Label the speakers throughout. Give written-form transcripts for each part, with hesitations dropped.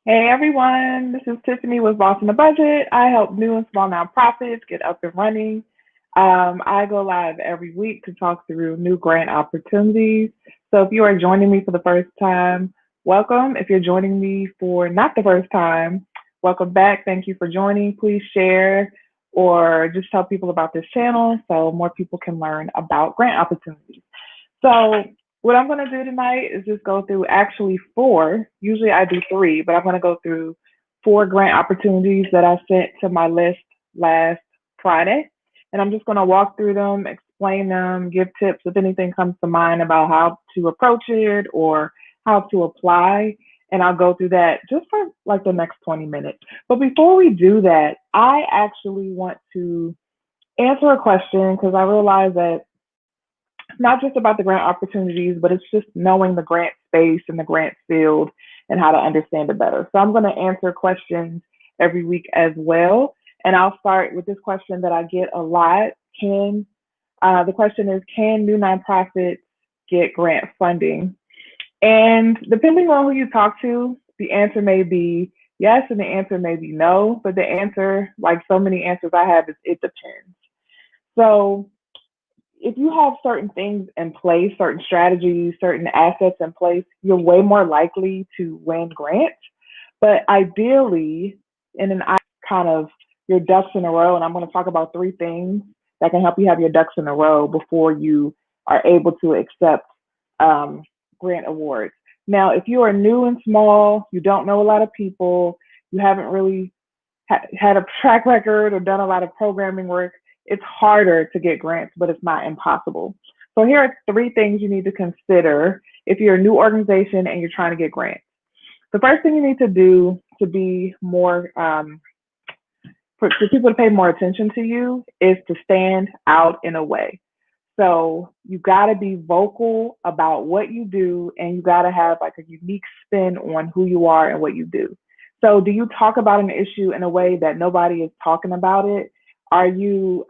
Speaker 1: Hey everyone, this is Tiffany with Boss in the Budget. I help new and small nonprofits get up and running. I go live every week to talk through new grant opportunities. So if you are joining me for the first time, welcome. If you're joining me for not the first time, welcome back. Thank you for joining. Please share or just tell people about this channel so more people can learn about grant opportunities. So what I'm going to do tonight is just go through actually four. Usually I do three, but I'm going to go through four grant opportunities that I sent to my list last Friday. And I'm just going to walk through them, explain them, give tips if anything comes to mind about how to approach it or how to apply. And I'll go through that just for like the next 20 minutes. But before we do that, I actually want to answer a question because I realize that not just about the grant opportunities, but it's just knowing the grant space and the grant field and how to understand it better. So I'm going to answer questions every week as well. And I'll start with this question that I get a lot. The question is, can new nonprofits get grant funding? And depending on who you talk to, the answer may be yes and the answer may be no. But the answer, like so many answers I have, is it depends. So if you have certain things in place, certain strategies, certain assets in place, you're way more likely to win grants. But ideally, and then I kind of your ducks in a row, and I'm going to talk about three things that can help you have your ducks in a row before you are able to accept grant awards. Now, if you are new and small, you don't know a lot of people, you haven't really had a track record or done a lot of programming work, it's harder to get grants, but it's not impossible. So here are three things you need to consider if you're a new organization and you're trying to get grants. The first thing you need to do to be more, for people to pay more attention to you is to stand out in a way. So you got to be vocal about what you do, and you got to have like a unique spin on who you are and what you do. So do you talk about an issue in a way that nobody is talking about it? Are you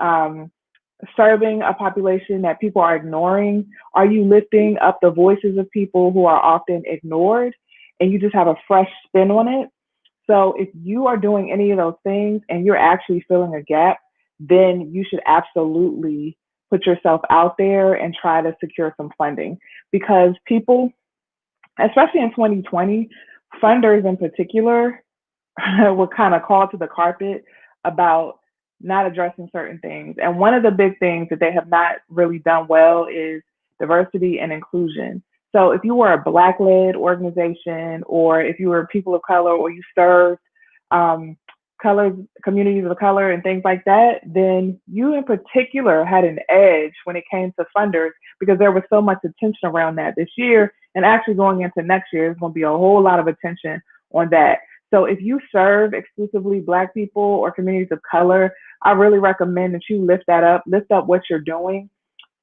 Speaker 1: serving a population that people are ignoring? Are you lifting up the voices of people who are often ignored and you just have a fresh spin on it? So if you are doing any of those things and you're actually filling a gap, then you should absolutely put yourself out there and try to secure some funding, because people, especially in 2020, funders in particular, were kind of called to the carpet about not addressing certain things. And one of the big things that they have not really done well is diversity and inclusion. So if you were a Black-led organization, or if you were people of color, or you served colors, communities of color and things like that, then you in particular had an edge when it came to funders, because there was so much attention around that this year. And actually going into next year, there's going to be a whole lot of attention on that. So if you serve exclusively Black people or communities of color, I really recommend that you lift that up, lift up what you're doing,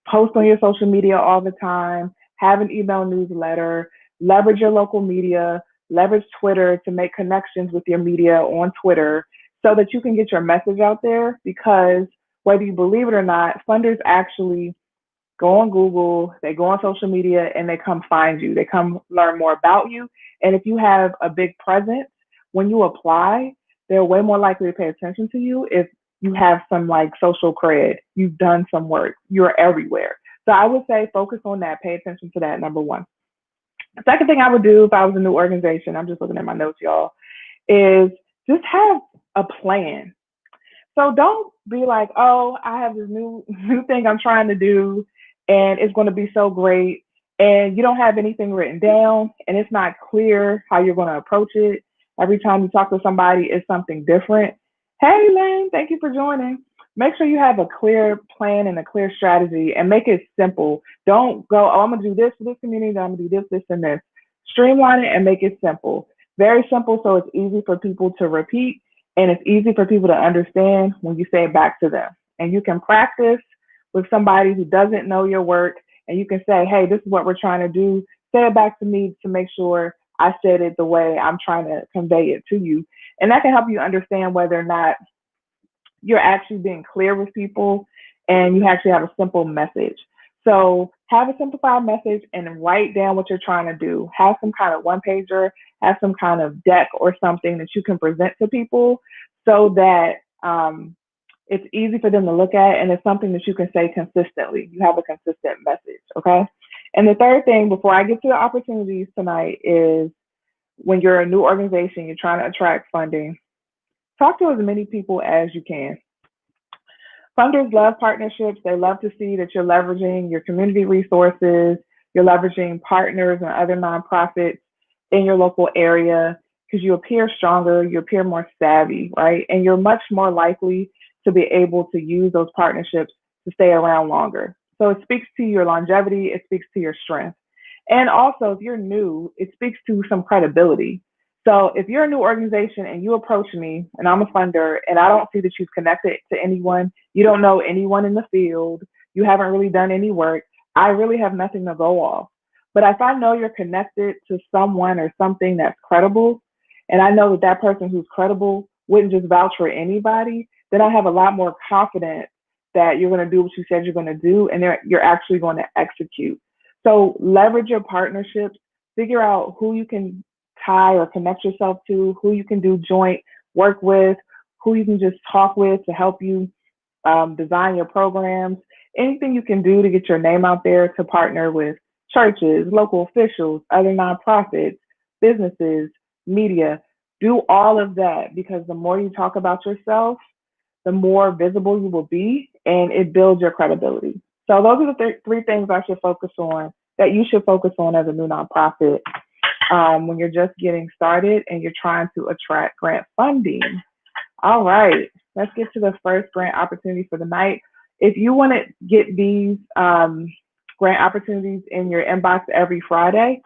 Speaker 1: post on your social media all the time, have an email newsletter, leverage your local media, leverage Twitter to make connections with your media on Twitter so that you can get your message out there. Because whether you believe it or not, funders actually go on Google, they go on social media, and they come find you. They come learn more about you. And if you have a big presence, when you apply, they're way more likely to pay attention to you if you have some like social cred, you've done some work, you're everywhere. So I would say focus on that, pay attention to that, number one. The second thing I would do if I was a new organization, I'm just looking at my notes, y'all, is just have a plan. So don't be like, oh, I have this new thing I'm trying to do, and it's going to be so great, and you don't have anything written down, and it's not clear how you're going to approach it. Every time you talk to somebody, it's something different. Hey, Lynn, thank you for joining. Make sure you have a clear plan and a clear strategy, and make it simple. Don't go, oh, I'm going to do this for this community, I'm going to do this, this, and this. Streamline it and make it simple. Very simple, so it's easy for people to repeat, and it's easy for people to understand when you say it back to them. And you can practice with somebody who doesn't know your work, and you can say, hey, this is what we're trying to do. Say it back to me to make sure I said it the way I'm trying to convey it to you. And that can help you understand whether or not you're actually being clear with people and you actually have a simple message. So have a simplified message and write down what you're trying to do. Have some kind of one pager, have some kind of deck or something that you can present to people so that it's easy for them to look at and it's something that you can say consistently. You have a consistent message, okay? And the third thing before I get to the opportunities tonight is when you're a new organization, you're trying to attract funding, talk to as many people as you can. Funders love partnerships. They love to see that you're leveraging your community resources, you're leveraging partners and other nonprofits in your local area because you appear stronger, you appear more savvy, right? And you're much more likely to be able to use those partnerships to stay around longer. So it speaks to your longevity, it speaks to your strength. And also, if you're new, it speaks to some credibility. So if you're a new organization and you approach me and I'm a funder and I don't see that you've connected to anyone, you don't know anyone in the field, you haven't really done any work, I really have nothing to go off. But if I know you're connected to someone or something that's credible, and I know that that person who's credible wouldn't just vouch for anybody, then I have a lot more confidence that you're going to do what you said you're going to do and you're actually going to execute. So leverage your partnerships, figure out who you can tie or connect yourself to, who you can do joint work with, who you can just talk with to help you design your programs, anything you can do to get your name out there to partner with churches, local officials, other nonprofits, businesses, media. Do all of that because the more you talk about yourself, the more visible you will be and it builds your credibility. So those are the three things I should focus on that you should focus on as a new nonprofit when you're just getting started and you're trying to attract grant funding. All right, let's get to the first grant opportunity for the night. If you want to get these grant opportunities in your inbox every Friday,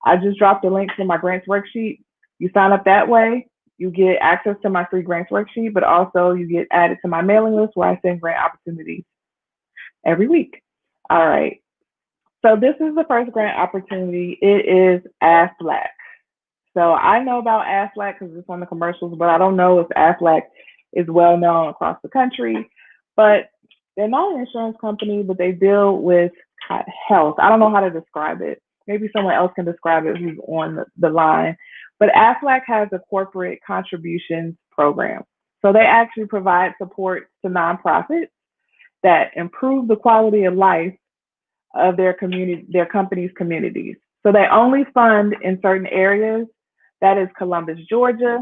Speaker 1: I just dropped a link to my grants worksheet. You sign up that way, you get access to my free grants worksheet, but also you get added to my mailing list where I send grant opportunities every week. All right. So this is the first grant opportunity. It is Aflac. So I know about Aflac because it's on the commercials, but I don't know if Aflac is well known across the country. But they're not an insurance company, but they deal with health. I don't know how to describe it. Maybe someone else can describe it who's on the line. But Aflac has a corporate contributions program. So they actually provide support to nonprofits that improve the quality of life of their community, their company's communities. So they only fund in certain areas. That is Columbus, Georgia,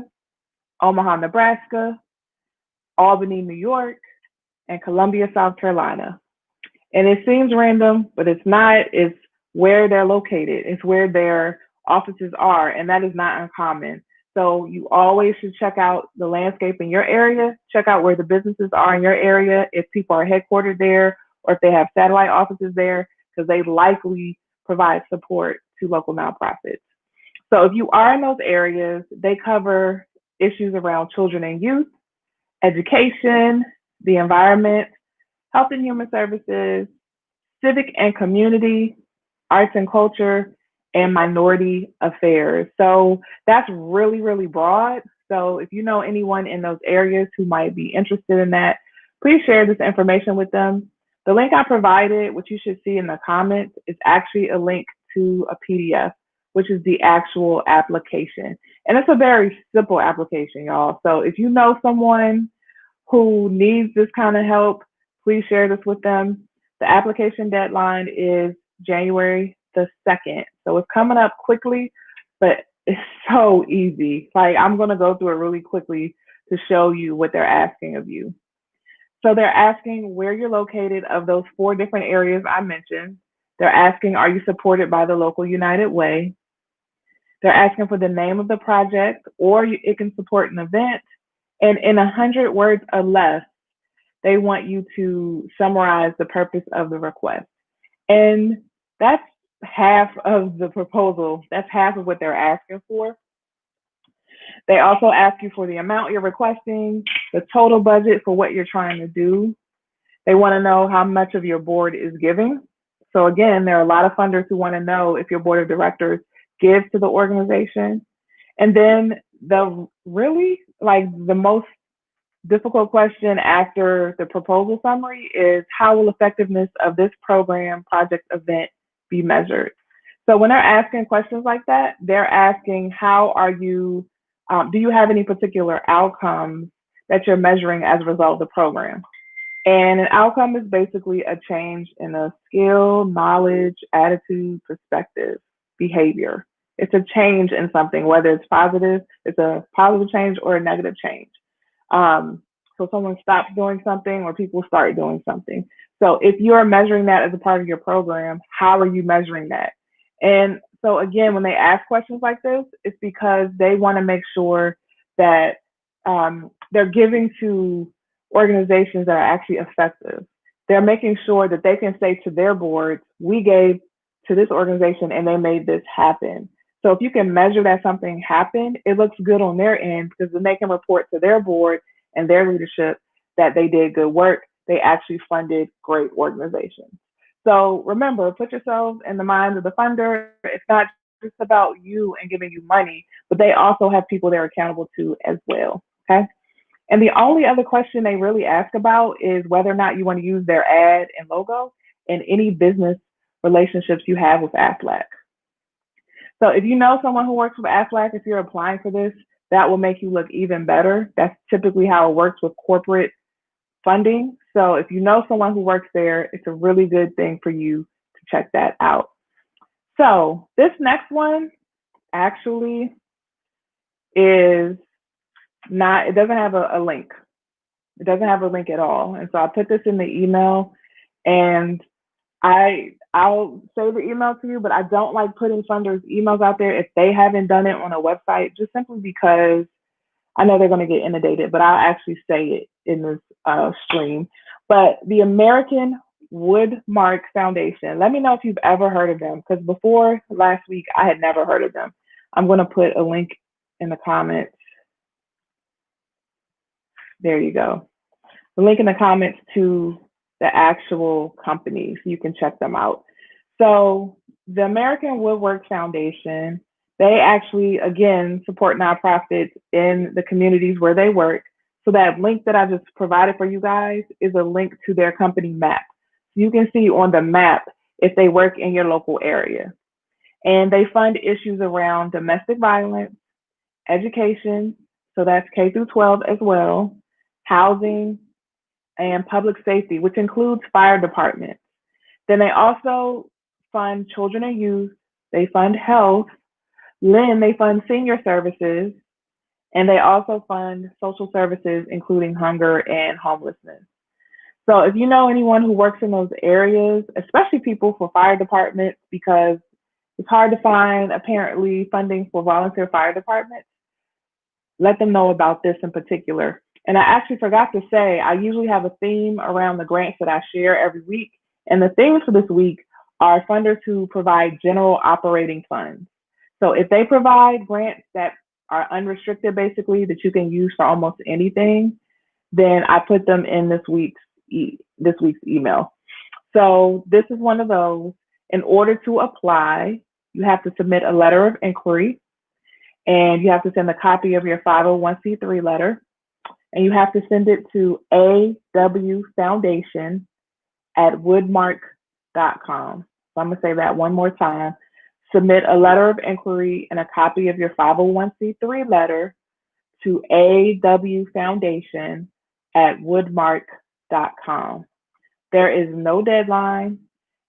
Speaker 1: Omaha, Nebraska, Albany, New York, and Columbia, South Carolina. And it seems random, but it's not. It's where they're located. It's where their offices are, and that is not uncommon. So you always should check out the landscape in your area, check out where the businesses are in your area, if people are headquartered there, or if they have satellite offices there, because they likely provide support to local nonprofits. So if you are in those areas, they cover issues around children and youth, education, the environment, health and human services, civic and community, arts and culture, and minority affairs. So that's really, really broad. So if you know anyone in those areas who might be interested in that, please share this information with them. The link I provided, which you should see in the comments, is actually a link to a PDF, which is the actual application. And it's a very simple application, y'all. So if you know someone who needs this kind of help, please share this with them. The application deadline is January the 2nd. So it's coming up quickly, but it's so easy. Like I'm going to go through it really quickly to show you what they're asking of you. So they're asking where you're located of those 4 different areas I mentioned. They're asking, are you supported by the local United Way? They're asking for the name of the project, or it can support an event. And in 100 words or less, they want you to summarize the purpose of the request. And that's half of the proposal. That's half of what they're asking for. They also ask you for the amount you're requesting, the total budget for what you're trying to do. They want to know how much of your board is giving. So again, there are a lot of funders who want to know if your board of directors gives to the organization. And then the really, like the most difficult question after the proposal summary is how will effectiveness of this program, project, event be measured? So when they're asking questions like that, they're asking how are you, do you have any particular outcomes that you're measuring as a result of the program? And an outcome is basically a change in a skill, knowledge, attitude, perspective, behavior. It's a change in something, whether it's a positive change or a negative change. So someone stops doing something or people start doing something. So if you're measuring that as a part of your program, how are you measuring that? And so again, when they ask questions like this, it's because they want to make sure that they're giving to organizations that are actually effective. They're making sure that they can say to their boards, we gave to this organization and they made this happen. So if you can measure that something happened, it looks good on their end because then they can report to their board and their leadership that they did good work. They actually funded great organizations. So remember, put yourselves in the mind of the funder. It's not just about you and giving you money, but they also have people they're accountable to as well. Okay. And the only other question they really ask about is whether or not you want to use their ad and logo in any business relationships you have with AFLAC. So if you know someone who works with AFLAC, if you're applying for this, that will make you look even better. That's typically how it works with corporate funding. So if you know someone who works there, it's a really good thing for you to check that out. So this next one actually is not, it doesn't have a link. It doesn't have a link at all. And so I put this in the email and I'll say the email to you, but I don't like putting funders' emails out there if they haven't done it on a website, just simply because I know they're going to get inundated, but I'll actually say it in this stream. But the American Woodwork Foundation, let me know if you've ever heard of them, because before last week, I had never heard of them. I'm going to put a link in the comments. There you go. The link in the comments to the actual company so you can check them out. So the American Woodwork Foundation, they actually, again, support nonprofits in the communities where they work. So that link that I just provided for you guys is a link to their company map. So you can see on the map if they work in your local area. And they fund issues around domestic violence, education, so that's K through 12 as well, housing, and public safety, which includes fire departments. Then they also fund children and youth, they fund health, then they fund senior services, and they also fund social services, including hunger and homelessness. So if you know anyone who works in those areas, especially people for fire departments, because it's hard to find apparently funding for volunteer fire departments, let them know about this in particular. And I actually forgot to say, I usually have a theme around the grants that I share every week. And the themes for this week are funders who provide general operating funds. So if they provide grants that are unrestricted, basically, that you can use for almost anything, then I put them in this week's email. So this is one of those. In order to apply, you have to submit a letter of inquiry, and you have to send a copy of your 501c3 letter, and you have to send it to awfoundation@woodmark.com. So I'm going to say that one more time. Submit a letter of inquiry and a copy of your 501c3 letter to awfoundation@woodmark.com. There is no deadline,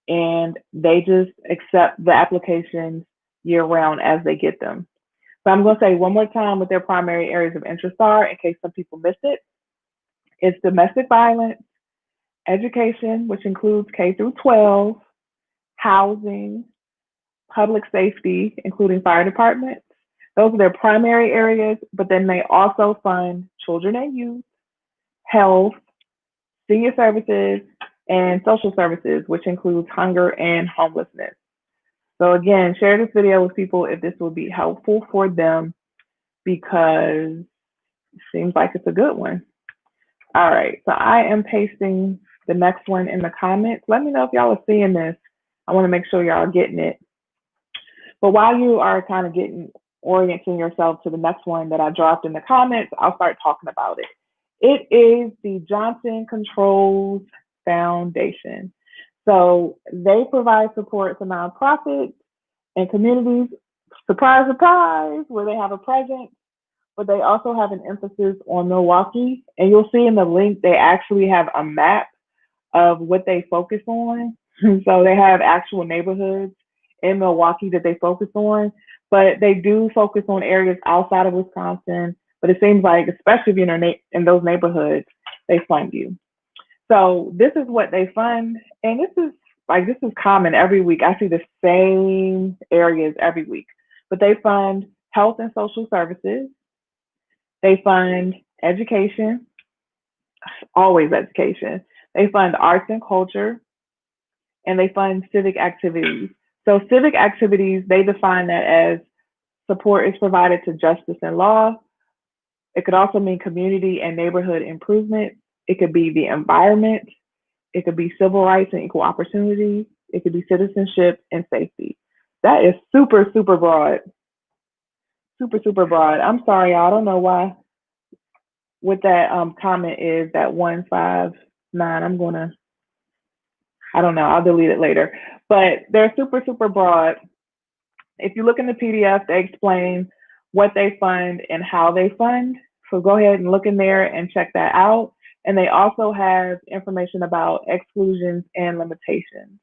Speaker 1: and they just accept the applications year round as they get them. So I'm going to say one more time what their primary areas of interest are in case some people missed it. It's domestic violence, education, which includes K through 12, housing, public safety, including fire departments. Those are their primary areas, but then they also fund children and youth, health, senior services, and social services, which includes hunger and homelessness. So again, share this video with people if this will be helpful for them, because it seems like it's a good one. All right, so I am pasting the next one in the comments. Let me know if y'all are seeing this. I want to make sure y'all are getting it. But while you are kind of orienting yourself to the next one that I dropped in the comments, I'll start talking about it. It is the Johnson Controls Foundation. So they provide support to nonprofits and communities. Surprise, surprise, where they have a presence, but they also have an emphasis on Milwaukee. And you'll see in the link, they actually have a map of what they focus on. So they have actual neighborhoods in Milwaukee that they focus on, but they do focus on areas outside of Wisconsin. But it seems like, especially if you're in those neighborhoods, they fund you. So this is what they fund, and this is common every week. I see the same areas every week, but they fund health and social services. They fund education, always education. They fund arts and culture, and they fund civic activities. So civic activities, they define that as support is provided to justice and law. It could also mean community and neighborhood improvement. It could be the environment. It could be civil rights and equal opportunity. It could be citizenship and safety. That is super, super broad. Super, super broad. I'm sorry, y'all. I don't know why what that comment is, that 159. I don't know. I'll delete it later. But they're super, super broad. If you look in the PDF, they explain what they fund and how they fund. So go ahead and look in there and check that out. And they also have information about exclusions and limitations.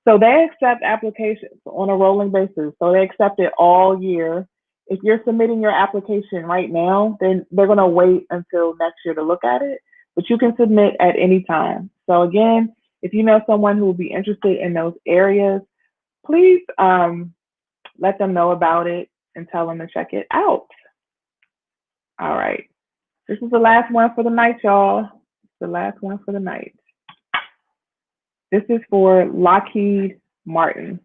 Speaker 1: So they accept applications on a rolling basis. So they accept it all year. If you're submitting your application right now, then they're going to wait until next year to look at it, but you can submit at any time. So again, if you know someone who will be interested in those areas, please let them know about it and tell them to check it out. All right. This is the last one for the night, y'all. The last one for the night. This is for Lockheed Martin.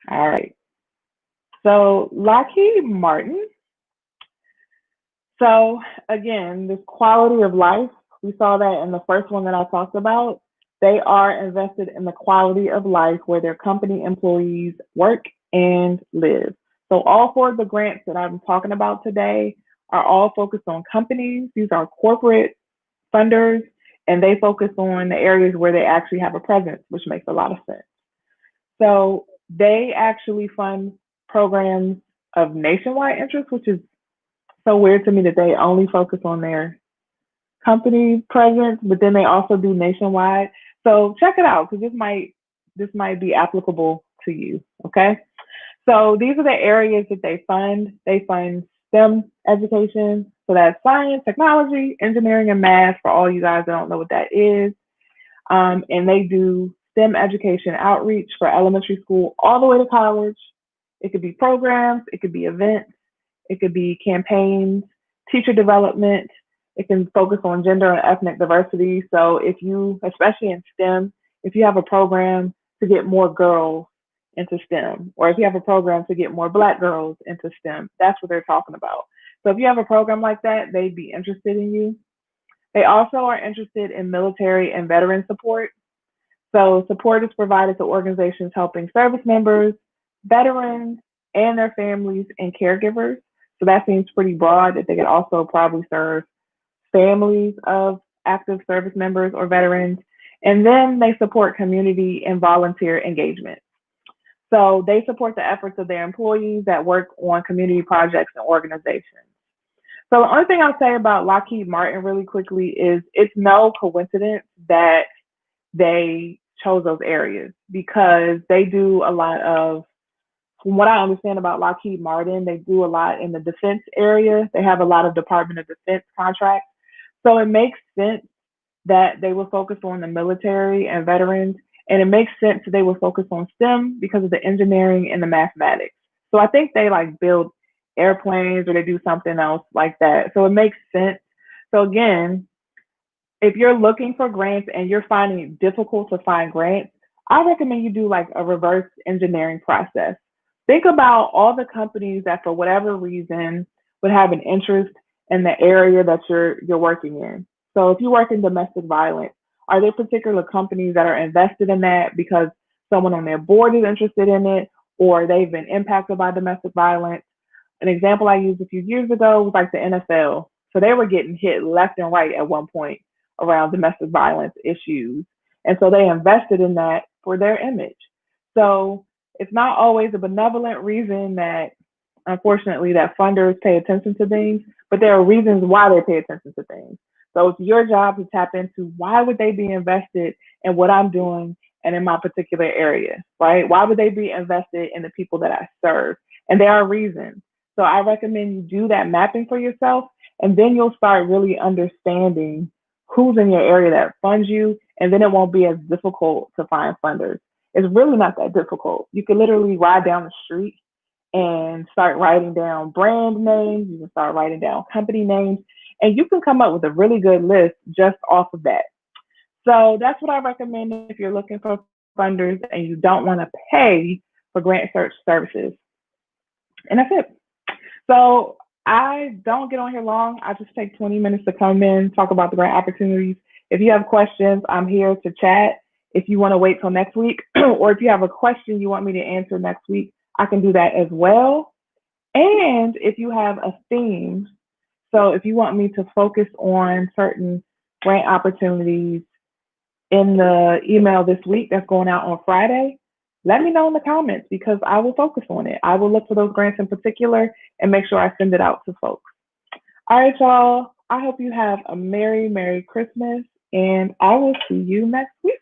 Speaker 1: All right. So Lockheed Martin. So again, this quality of life, we saw that in the first one that I talked about. They are invested in the quality of life where their company employees work and live. So all four of the grants that I'm talking about today are all focused on companies. These are corporate funders, and they focus on the areas where they actually have a presence, which makes a lot of sense. So they actually fund programs of nationwide interest, which is so weird to me that they only focus on their company presence, but then they also do nationwide. So check it out, because this might be applicable to you. Okay. So these are the areas that they fund. They fund STEM education. So that's science, technology, engineering, and math for all you guys that don't know what that is. And they do STEM education outreach for elementary school all the way to college. It could be programs, it could be events, it could be campaigns, teacher development. It can focus on gender and ethnic diversity. So if you, especially in STEM, if you have a program to get more girls into STEM, or if you have a program to get more Black girls into STEM, that's what they're talking about. So if you have a program like that, they'd be interested in you. They also are interested in military and veteran support. So support is provided to organizations helping service members, veterans, and their families and caregivers. So that seems pretty broad that they could also probably serve families of active service members or veterans. And then they support community and volunteer engagement. So they support the efforts of their employees that work on community projects and organizations. So the only thing I'll say about Lockheed Martin really quickly is it's no coincidence that they chose those areas, because they do a lot of, from what I understand about Lockheed Martin, they do a lot in the defense area. They have a lot of Department of Defense contracts. So it makes sense that they will focus on the military and veterans. And it makes sense that they will focus on STEM because of the engineering and the mathematics. So I think they like build airplanes or they do something else like that. So it makes sense. So again, if you're looking for grants and you're finding it difficult to find grants, I recommend you do like a reverse engineering process. Think about all the companies that for whatever reason would have an interest in the area that you're working in. So if you work in domestic violence, are there particular companies that are invested in that because someone on their board is interested in it, or they've been impacted by domestic violence? An example I used a few years ago was like the NFL. So they were getting hit left and right at one point around domestic violence issues. And so they invested in that for their image. So it's not always a benevolent reason that, unfortunately, that funders pay attention to things, but there are reasons why they pay attention to things. So it's your job to tap into why would they be invested in what I'm doing and in my particular area, right? Why would they be invested in the people that I serve? And there are reasons. So I recommend you do that mapping for yourself, and then you'll start really understanding who's in your area that funds you, and then it won't be as difficult to find funders. It's really not that difficult. You can literally ride down the street and start writing down brand names. You can start writing down company names, and you can come up with a really good list just off of that. So that's what I recommend if you're looking for funders and you don't want to pay for grant search services. And that's it. So I don't get on here long. I just take 20 minutes to come in, talk about the grant opportunities. If you have questions, I'm here to chat. If you want to wait till next week, or if you have a question you want me to answer next week, I can do that as well. And if you have a theme, so if you want me to focus on certain grant opportunities in the email this week that's going out on Friday, let me know in the comments because I will focus on it. I will look for those grants in particular and make sure I send it out to folks. All right, y'all. I hope you have a Merry, Merry Christmas, and I will see you next week.